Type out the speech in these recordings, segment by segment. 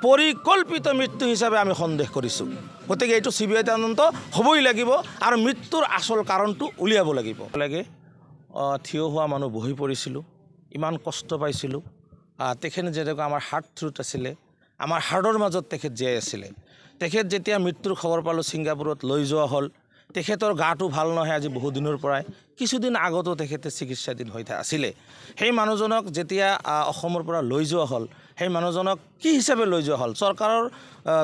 পৰিকল্পিত মৃত্যু হিচাপে আমি সন্দেহ কৰিছোঁ। গতিকে এইটো CBI তদন্ত হ'বই লাগিব আৰু মৃত্যুৰ আচল কাৰণটো উলিয়াব লাগিব। থিয় হোৱা মানুহ বহি পৰিছিলোঁ, ইমান কষ্ট পাইছিলোঁ। তেখেত যেনেকৈ আমাৰ হাৰ্ট থ্ৰুট আছিলে, আমাৰ হাৰ্টৰ মাজত তেখেত জীয়াই আছিলে। তেখেত যেতিয়া মৃত্যুৰ খবৰ পালোঁ ছিংগাপুৰত লৈ যোৱা হ'ল, তেখেতৰ গাটো ভাল নহয় আজি বহুদিনৰ পৰাই। কিছুদিন আগতো তেখেতে চিকিৎসাধীন হৈ আছিলে। সেই মানুহজনক যেতিয়া অসমৰ পৰা লৈ যোৱা হ'ল, সেই মানুহজনক কি হিচাপে লৈ যোৱা হ'ল?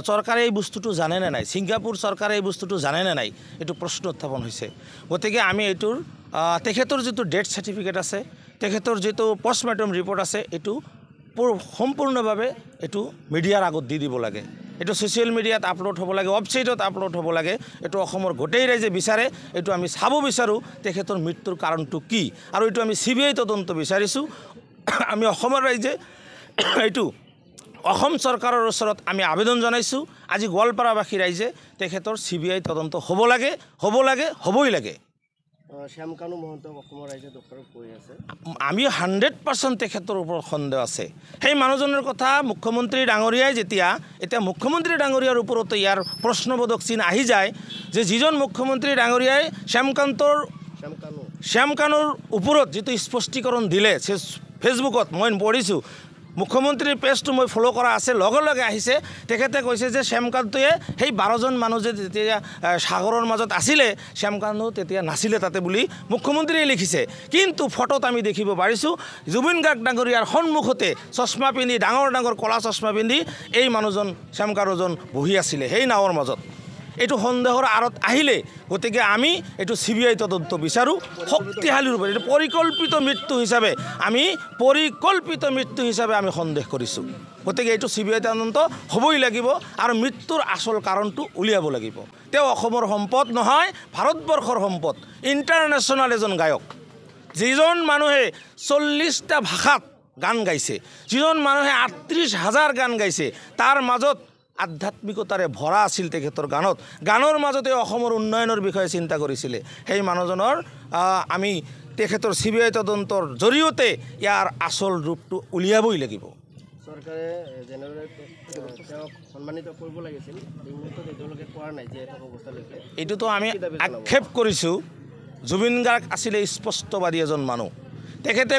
চৰকাৰে এই বস্তুটো জানেনে নাই? ছিংগাপুৰ চৰকাৰে এই বস্তুটো জানেনে নাই? এইটো প্ৰশ্ন উত্থাপন হৈছে। গতিকে আমি এইটোৰ তেখেতৰ যিটো ডেথ চাৰ্টিফিকেট আছে, তেখেতৰ যিটো পষ্টমৰ্টেম ৰিপৰ্ট আছে, এইটো সম্পূৰ্ণভাৱে এইটো মিডিয়াৰ আগত দি দিব লাগে। এইটো ছ'চিয়েল মিডিয়াত আপলোড হ'ব লাগে, ৱেবছাইটত আপলোড হ'ব লাগে। এইটো অসমৰ গোটেই ৰাইজে বিচাৰে। এইটো আমি চাব বিচাৰোঁ তেখেতৰ মৃত্যুৰ কাৰণটো কি, আৰু এইটো আমি CBI তদন্ত বিচাৰিছোঁ। আমি অসমৰ ৰাইজে এইটো অসম চৰকাৰৰ ওচৰত আমি আবেদন জনাইছোঁ। আজি গোৱালপাৰাবাসী ৰাইজে তেখেতৰ CBI তদন্ত হ'ব লাগে, হ'ব লাগে, হ'বই লাগে। শ্যামকানু মহন্তক অসমৰ ৰাইজে দোষাৰোপ কৰি আছে। আমি 100% তেখেতৰ ওপৰত সন্দেহ আছে। সেই মানুহজনৰ কথা মুখ্যমন্ত্ৰী ডাঙৰীয়াই এতিয়া মুখ্যমন্ত্ৰী ডাঙৰীয়াৰ ওপৰতো ইয়াৰ প্ৰশ্নবোধক চিন আহি যায় যে যিজন মুখ্যমন্ত্ৰী ডাঙৰীয়াই শ্যামকানুৰ ওপৰত যিটো স্পষ্টীকৰণ দিলে ফেচবুকত মই পঢ়িছোঁ, মুখ্যমন্ত্ৰীৰ পেজটো মই ফ'ল' কৰা আছে, লগে লগে আহিছে। তেখেতে কৈছে যে শ্যামকানুৱে সেই 12জন মানুহ যে তেতিয়া সাগৰৰ মাজত আছিলে, শ্যামকানু তেতিয়া নাছিলে তাতে বুলি মুখ্যমন্ত্ৰীয়ে লিখিছে। কিন্তু ফটোত আমি দেখিব পাৰিছোঁ জুবিন গাৰ্গ ডাঙৰীয়াৰ সন্মুখতে চশমা পিন্ধি, ডাঙৰ ডাঙৰ ক'লা চশমা পিন্ধি এই মানুহজন শ্যামকানুজন বহি আছিলে সেই নাৱৰ মাজত। এইটো সন্দেহৰ আঁৰত আহিলে। গতিকে আমি এইটো CBI তদন্ত বিচাৰোঁ শক্তিশালী ৰূপত। এইটো পৰিকল্পিত মৃত্যু হিচাপে আমি সন্দেহ কৰিছোঁ। গতিকে এইটো CBI তদন্ত হ'বই লাগিব আৰু মৃত্যুৰ আচল কাৰণটো উলিয়াব লাগিব। তেওঁ অসমৰ সম্পদ নহয়, ভাৰতবৰ্ষৰ সম্পদ, ইণ্টাৰনেশ্যনেল এজন গায়ক। যিজন মানুহে 40টা ভাষাত গান গাইছে, যিজন মানুহে 38,000 গান গাইছে, তাৰ মাজত আধ্যাত্মিকতাৰে ভৰা আছিল তেখেতৰ গানৰ মাজতে অসমৰ উন্নয়নৰ বিষয়ে চিন্তা কৰিছিলে। সেই মানুহজনৰ আমি তেখেতৰ CBI তদন্তৰ জৰিয়তে ইয়াৰ আচল ৰূপটো উলিয়াবই লাগিব। চৰকাৰে যেনেদৰে তেওঁক সন্মানিত কৰিব লাগিছিল, এই মুহূৰ্তত এতিয়ালৈকে কৰা নাই যে অৱস্থালৈকে। এইটোতো আমি আক্ষেপ কৰিছোঁ। জুবিন গাৰ্গ আছিলে স্পষ্টবাদী এজন মানুহ। তেখেতে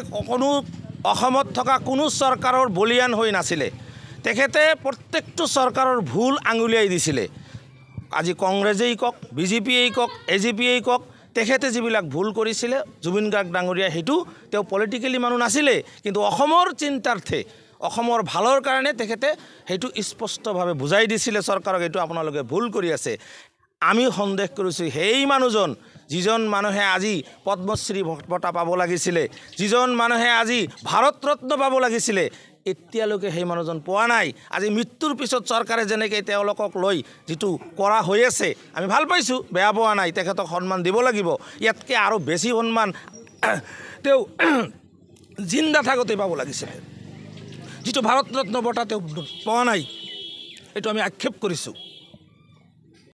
অসমত থকা কোনো চৰকাৰৰ বলিয়ান হৈ নাছিলে। তেখেতে প্ৰত্যেকটো চৰকাৰৰ ভুল আঙুলিয়াই দিছিলে। আজি কংগ্ৰেছেই কওক, BJPয়েই কওক, AJPয়েই কওক, তেখেতে যিবিলাক ভুল কৰিছিলে জুবিন গাৰ্গ ডাঙৰীয়া, সেইটো তেওঁ পলিটিকেলি মানুহ নাছিলে, কিন্তু অসমৰ চিন্তাৰ্থে, অসমৰ ভালৰ কাৰণে তেখেতে সেইটো স্পষ্টভাৱে বুজাই দিছিলে চৰকাৰক, এইটো আপোনালোকে ভুল কৰি আছে। আমি সন্দেহ কৰিছোঁ সেই মানুহজন, যিজন মানুহে আজি পদ্মশ্ৰী বঁটা পাব লাগিছিলে, যিজন মানুহে আজি ভাৰত ৰত্ন পাব লাগিছিলে, এতিয়ালৈকে সেই মানুহজন পোৱা নাই। আজি মৃত্যুৰ পিছত চৰকাৰে যেনেকৈ তেওঁলোকক লৈ যিটো কৰা হৈ আছে, আমি ভাল পাইছোঁ, বেয়া পোৱা নাই। তেখেতক সন্মান দিব লাগিব। ইয়াতকৈ আৰু বেছি সন্মান তেওঁ জিন্দা থাকোঁতে পাব লাগিছিলে। যিটো ভাৰত ৰত্ন বঁটা তেওঁ পোৱা নাই, এইটো আমি আক্ষেপ কৰিছোঁ।